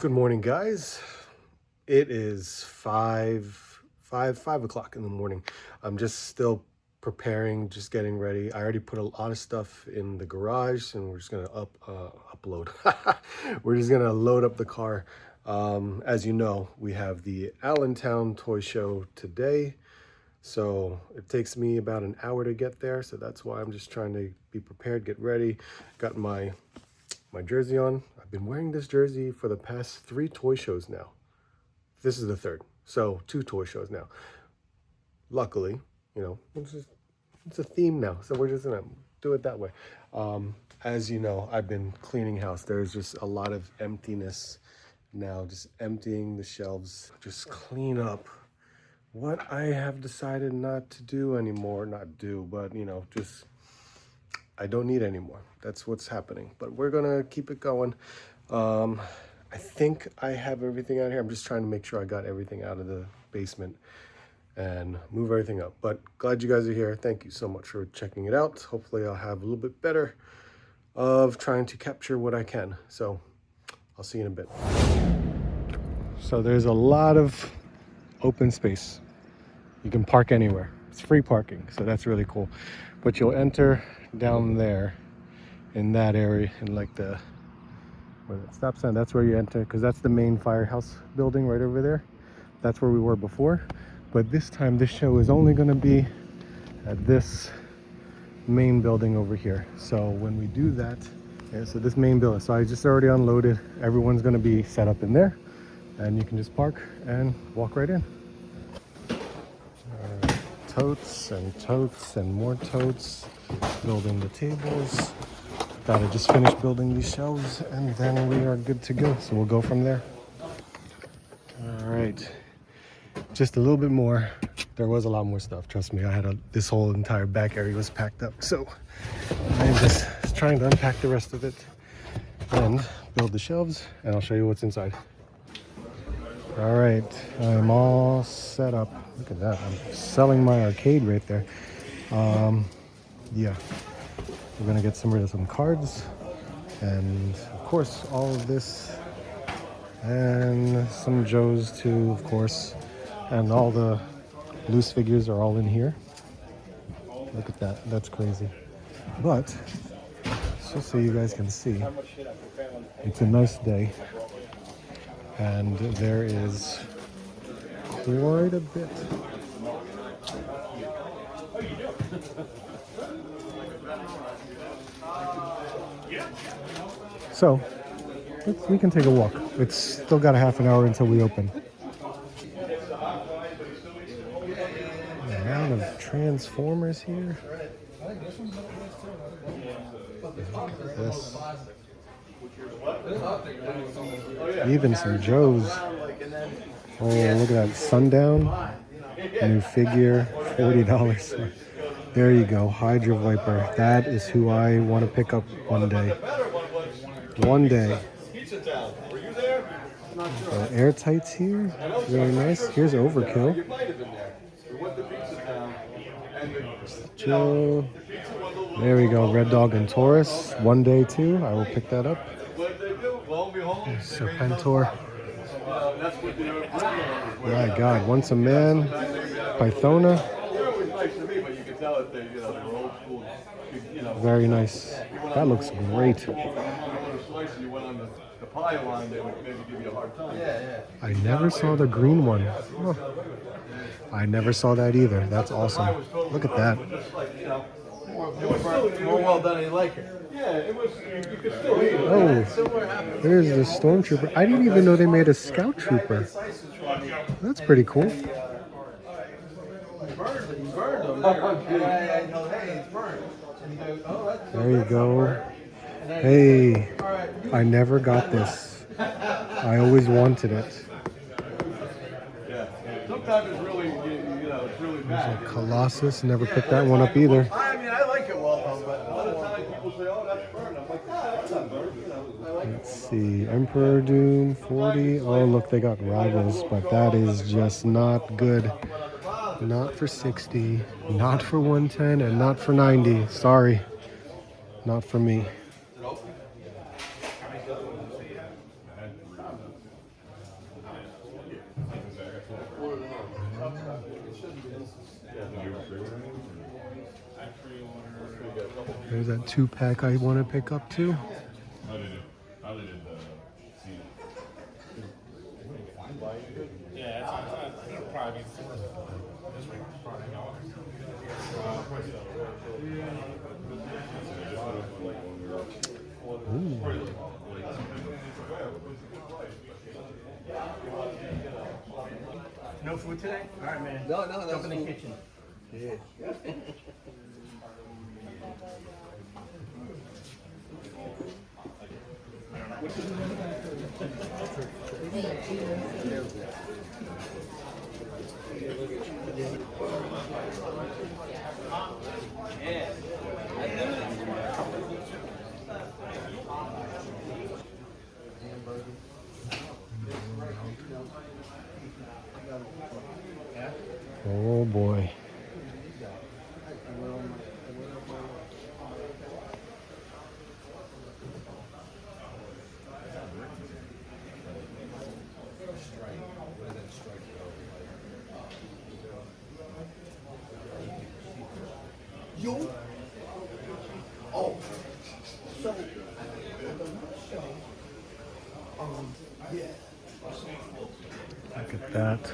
Good morning, guys. It is 5 o'clock in the morning. I'm just still preparing, just getting ready. I already put a lot of stuff in the garage, and we're just gonna upload. We're just gonna load up the car. As you know, we have the Allentown toy show today, so it takes me about an hour to get there. So that's why I'm just trying to be prepared, get ready. Got my jersey on. I've been wearing this jersey for the past 3 toy shows now. This is the 3rd, so 2 toy shows now. Luckily, you know, it's a theme now, so we're just gonna do it that way. As you know, I've been cleaning house. There's just a lot of emptiness now, just emptying the shelves, just clean up what I have decided not to do anymore. Not do, but you know, just I don't need anymore. That's what's happening, but we're gonna keep it going. I think I have everything out here. I'm just trying to make sure I got everything out of the basement and move everything up. But glad you guys are here. Thank you so much for checking it out. Hopefully I'll have a little bit better of trying to capture what I can. So I'll see you in a bit. So there's a lot of open space. You can park anywhere. It's free parking, so that's really cool. But you'll enter down there in that area, in like the where the stop sign, that's where you enter, because that's the main firehouse building right over there. That's where we were before, but this time this show is only going to be at this main building over here. So when we do that, yeah, so this main building, so I just already unloaded, everyone's going to be set up in there, and you can just park and walk right in. Totes and totes and more totes, building the tables. Gotta just finish building these shelves, and then we are good to go. So we'll go from there. All right, just a little bit more. There was a lot more stuff, trust me. I had this whole entire back area was packed up, so I'm just trying to unpack the rest of it and build the shelves, and I'll show you what's inside. All right, I'm all set up. Look at that, I'm selling my arcade right there. Yeah, we're gonna get rid of some cards, and of course all of this, and some Joes too, of course, and all the loose figures are all in here. Look at that, that's crazy. But just so you guys can see, it's a nice day, and there is quite a bit. So we can take a walk. It's still got a half an hour until we open. A round of Transformers here. This. Even some Joes. Oh, look at that. Sundown. New figure. $40. There you go. Hydra Viper. That is who I want to pick up one day. One day. Airtights here. Really nice. Here's Overkill. Joe. There we go. Red Dog and Taurus. One day too. I will pick that up. Serpentor. My God. Once a Man. Pythona. Very nice. That looks great. I never saw the green one. Oh. I never saw that either. That's awesome. Look at that. More well done than you like it. Yeah, it was. You could still eat it. Oh, there's the Stormtrooper. I didn't even know they made a Scout Trooper. That's pretty cool. There you go. Hey, I never got this. I always wanted it. Yeah. Sometimes it's really, it's really bad. There's a Colossus. Never picked that one up either. I mean, I like it well done, but a lot of times people say, "Oh, that's burned." I'm like, "Nah, that's not burned." I like it. Let's see, Emperor Doom 40. Oh, look, they got Rivals, but that is just not good. Not for 60, not for 110, and not for 90. Sorry, not for me. There's that 2-pack I want to pick up too. Ooh. No food today? All right, man. No, that's Jump in the kitchen. Yeah. Oh boy. Yo. Oh. So. Yeah. Look at that.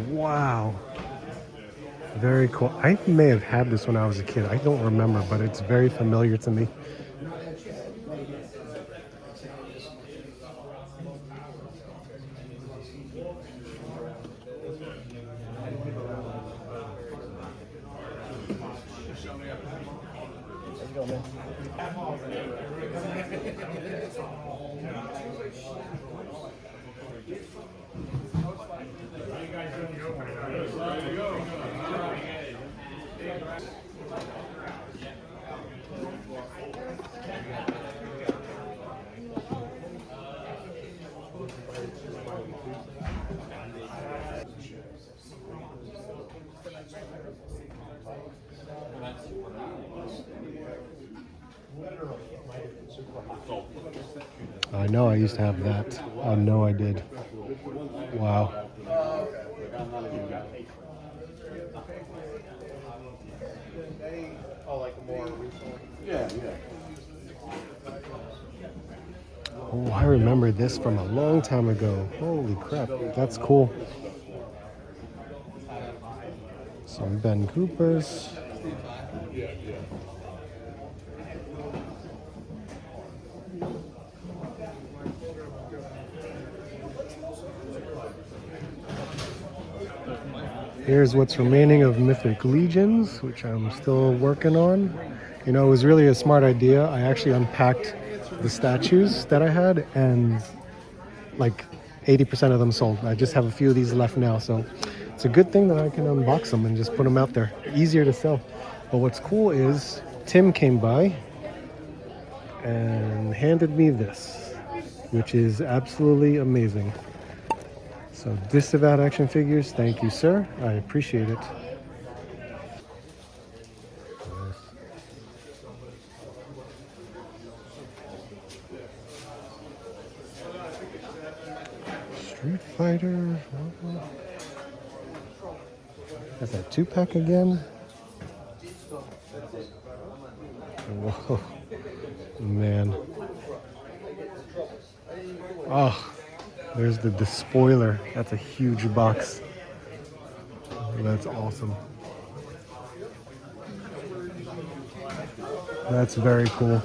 Wow. Very cool. I may have had this when I was a kid. I don't remember, but it's very familiar to me. I know I used to have that. I know I did. Wow. Yeah. Oh, I remember this from a long time ago. Holy crap, that's cool. Some Ben Coopers. Here's what's remaining of Mythic Legions, which I'm still working on. You know, it was really a smart idea. I actually unpacked the statues that I had, and like 80% of them sold. I just have a few of these left now, so it's a good thing that I can unbox them and just put them out there. Easier to sell. But what's cool is Tim came by and handed me this, which is absolutely amazing. So Disavowed action figures, thank you, sir. I appreciate it. Street Fighter. That's that 2-pack again. Whoa, man. Oh, there's the spoiler. That's a huge box. That's awesome. That's very cool.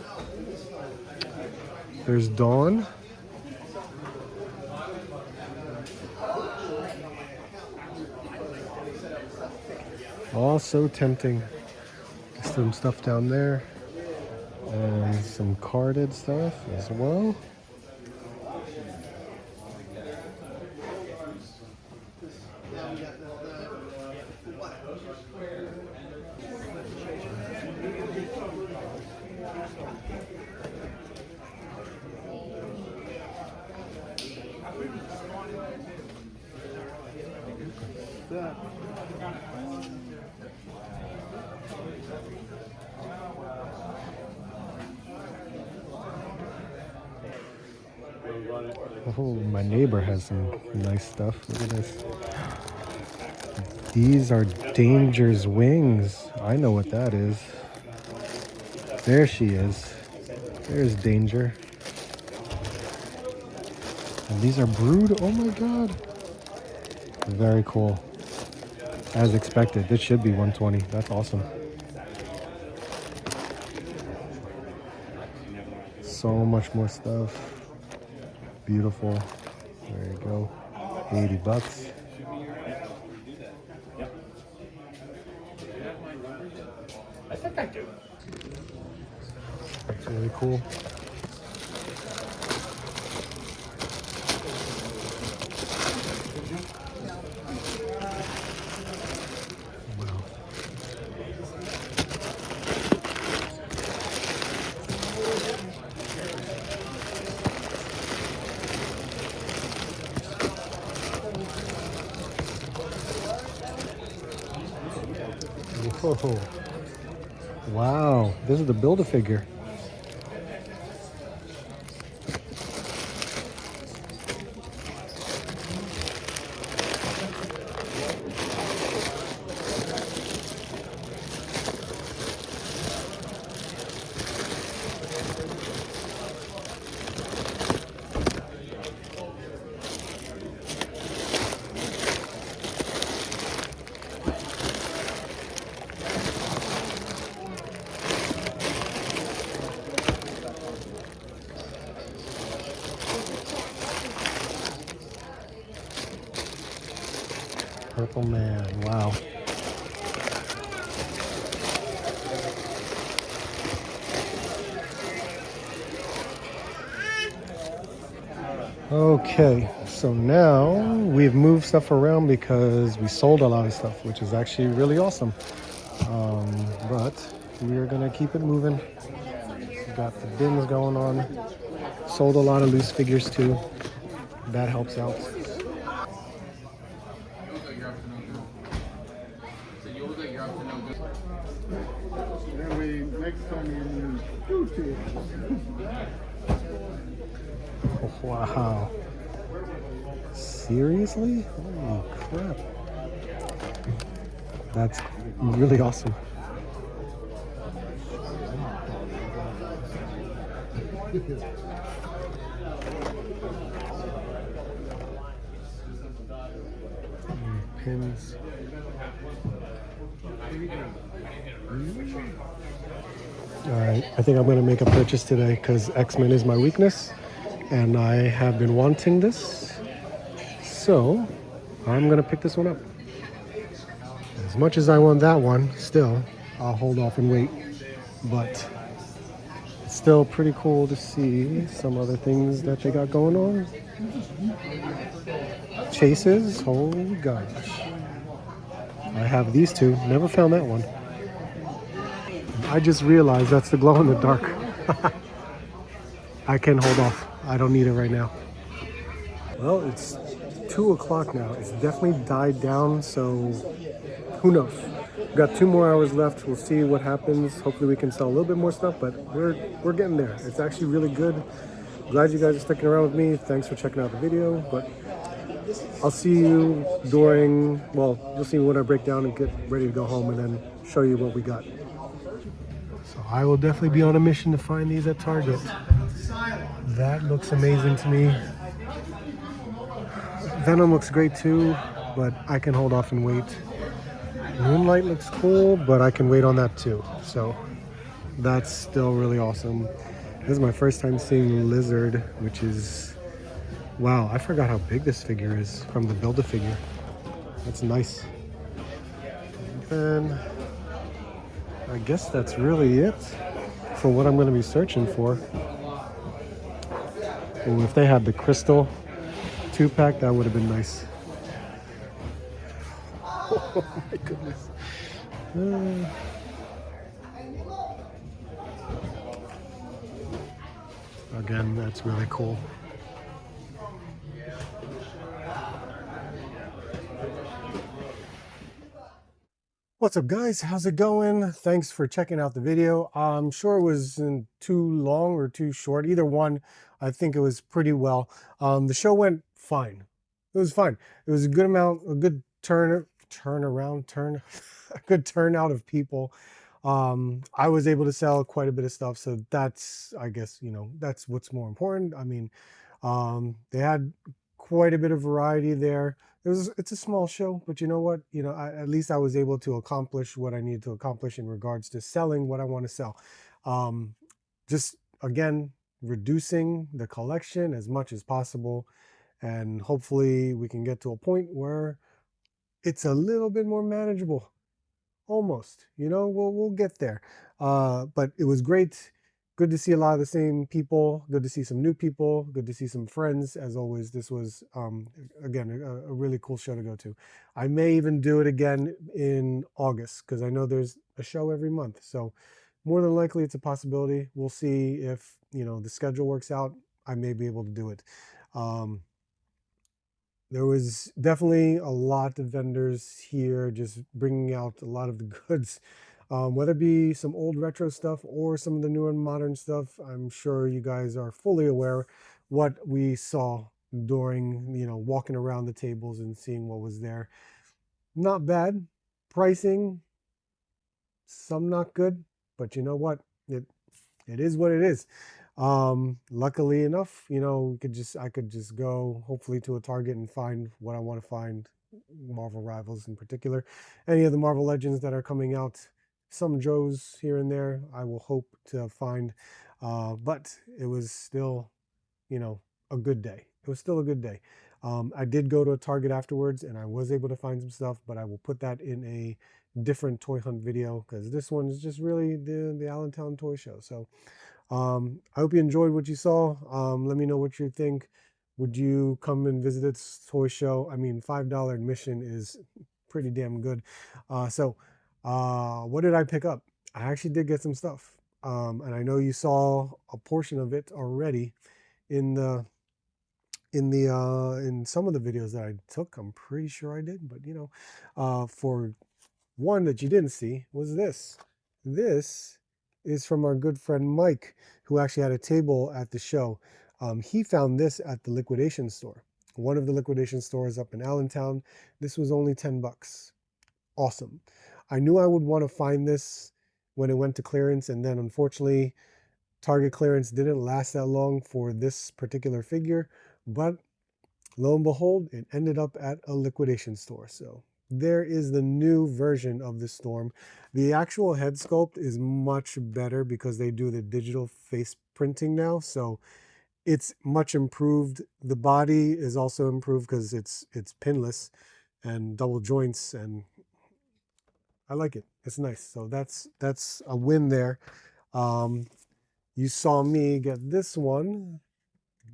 There's Dawn. Also tempting. Some stuff down there. And some carded stuff as well. Oh, my neighbor has some nice stuff. Look at this. These are Danger's wings. I know what that is. There she is. There's Danger. And these are Brood. Oh my god. Very cool. As expected. This should be 120. That's awesome. So much more stuff. Beautiful. There you go. 80 bucks. I think I do. That's really cool. Wow. Whoa. Wow. This is the Build-A-Figure. Purple Man. Wow. Okay, so now we've moved stuff around because we sold a lot of stuff, which is actually really awesome. But we're gonna keep it moving. We got the bins going on. Sold a lot of loose figures too. That helps out. Wow. Seriously? Holy crap. That's really awesome. Pins. Alright, I think I'm going to make a purchase today because X-Men is my weakness and I have been wanting this. So, I'm going to pick this one up. As much as I want that one, still, I'll hold off and wait. But it's still pretty cool to see some other things that they got going on. Chases, holy gosh. I have these two, never found that one. I just realized that's the glow in the dark. I can hold off. I don't need it right now. Well, it's 2 o'clock now. It's definitely died down, so who knows? We've got 2 more hours left. We'll see what happens. Hopefully we can sell a little bit more stuff, but we're getting there. It's actually really good. Glad you guys are sticking around with me. Thanks for checking out the video, but I'll see you during, well, you'll see me when I break down and get ready to go home and then show you what we got. So I will definitely be on a mission to find these at Target. That looks amazing to me. Venom looks great too, but I can hold off and wait. Moonlight looks cool, but I can wait on that too. So that's still really awesome. This is my first time seeing Lizard, which is, wow, I forgot how big this figure is from the Build-A-Figure. That's nice. And I guess that's really it for what I'm going to be searching for. Ooh, if they had the crystal 2-pack, that would have been nice. Oh my goodness. Again, that's really cool. What's up guys, how's it going? Thanks for checking out the video. I'm sure it wasn't too long or too short, either one. I think it was pretty well. The show went fine. It was fine. It was a good amount, a good a good turnout of people. I was able to sell quite a bit of stuff, so that's, I guess, that's what's more important. I mean, they had quite a bit of variety there. It's a small show, but you know what? At least I was able to accomplish what I needed to accomplish in regards to selling what I want to sell. Just again, reducing the collection as much as possible, and hopefully we can get to a point where it's a little bit more manageable. Almost, we'll get there. But it was great. Good to see a lot of the same people. Good to see some new people. Good to see some friends. As always, this was again a really cool show to go to. I may even do it again in August because I know there's a show every month. So more than likely, it's a possibility. We'll see if the schedule works out. I may be able to do it. There was definitely a lot of vendors here just bringing out a lot of the goods, whether it be some old retro stuff or some of the new and modern stuff. I'm sure you guys are fully aware what we saw during, walking around the tables and seeing what was there. Not bad. Pricing, some not good, but you know what? It is what it is. Luckily enough, I could just go hopefully to a Target and find what I want to find, Marvel Rivals in particular, any of the Marvel Legends that are coming out, some Joes here and there, I will hope to find. But it was still, a good day. It was still a good day. I did go to a Target afterwards and I was able to find some stuff, but I will put that in a different toy hunt video because this one is just really the Allentown toy show. So I hope you enjoyed what you saw. Let me know what you think. Would you come and visit this toy show? I mean, $5 admission is pretty damn good. What did I pick up? I actually did get some stuff. And I know you saw a portion of it already in some of the videos that I took. I'm pretty sure I did, but for one that you didn't see was this. This is from our good friend Mike, who actually had a table at the show. He found this at the liquidation store, one of the liquidation stores up in Allentown. This was only 10 bucks. Awesome. I knew I would want to find this when it went to clearance, and then unfortunately Target clearance didn't last that long for this particular figure, but lo and behold, it ended up at a liquidation store. So there is the new version of the Storm. The actual head sculpt is much better because they do the digital face printing now. So it's much improved. The body is also improved because it's pinless and double joints, and I like it. It's nice. So that's a win there. You saw me get this one.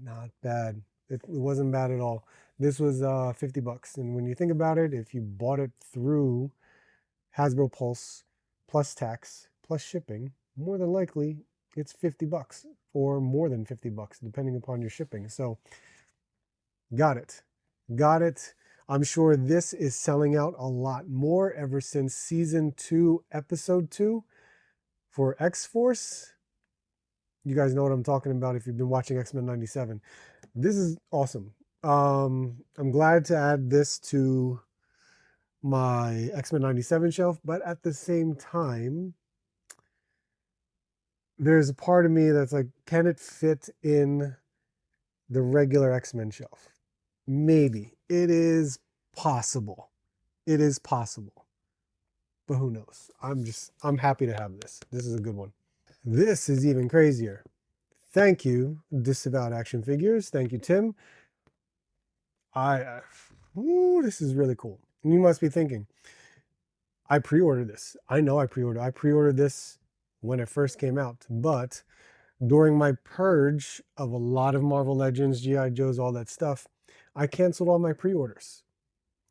Not bad. It wasn't bad at all. This was 50 bucks. And when you think about it, if you bought it through Hasbro Pulse plus tax plus shipping, more than likely it's 50 bucks or more than 50 bucks, depending upon your shipping. So got it. Got it. I'm sure this is selling out a lot more ever since season 2, episode 2 for X-Force. You guys know what I'm talking about if you've been watching X-Men 97. This is awesome. I'm glad to add this to my X-Men 97 shelf, but at the same time, there's a part of me that's like, can it fit in the regular X-Men shelf? Maybe. It is possible. It is possible. But who knows? I'm happy to have this. This is a good one. This is even crazier. Thank you, Disavowed Action Figures. Thank you, Tim. This is really cool. And you must be thinking, I pre-ordered this. I know I pre-ordered. I pre-ordered this when it first came out. But during my purge of a lot of Marvel Legends, G.I. Joes, all that stuff, I canceled all my pre-orders.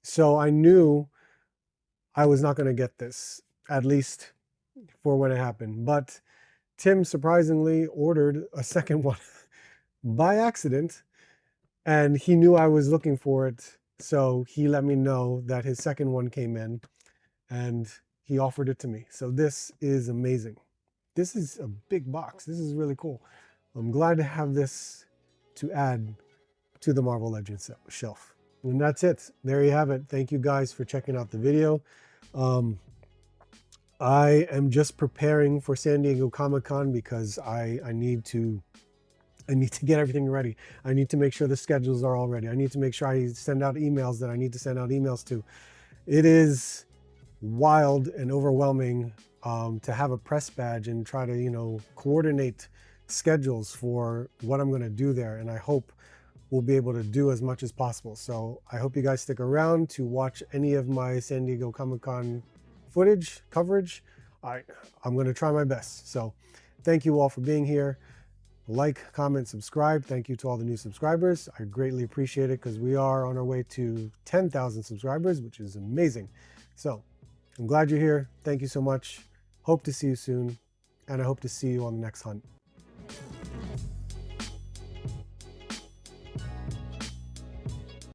So I knew I was not going to get this, at least for when it happened. But Tim surprisingly ordered a second one by accident, and he knew I was looking for it. So he let me know that his second one came in and he offered it to me. So this is amazing. This is a big box. This is really cool. I'm glad to have this to add to the Marvel Legends shelf. And that's it. There you have it. Thank you guys for checking out the video. I am just preparing for San Diego Comic-Con because I need to get everything ready. I need to make sure the schedules are all ready. I need to make sure I send out emails that I need to send out emails to. It is wild and overwhelming to have a press badge and try to, you know, coordinate schedules for what I'm going to do there. And I hope we'll be able to do as much as possible. So I hope you guys stick around to watch any of my San Diego Comic-Con footage, coverage. I'm going to try my best. So thank you all for being here. Like, comment, subscribe. Thank you to all the new subscribers. I greatly appreciate it because we are on our way to 10,000 subscribers, which is amazing. So I'm glad you're here. Thank you so much. Hope to see you soon. And I hope to see you on the next hunt.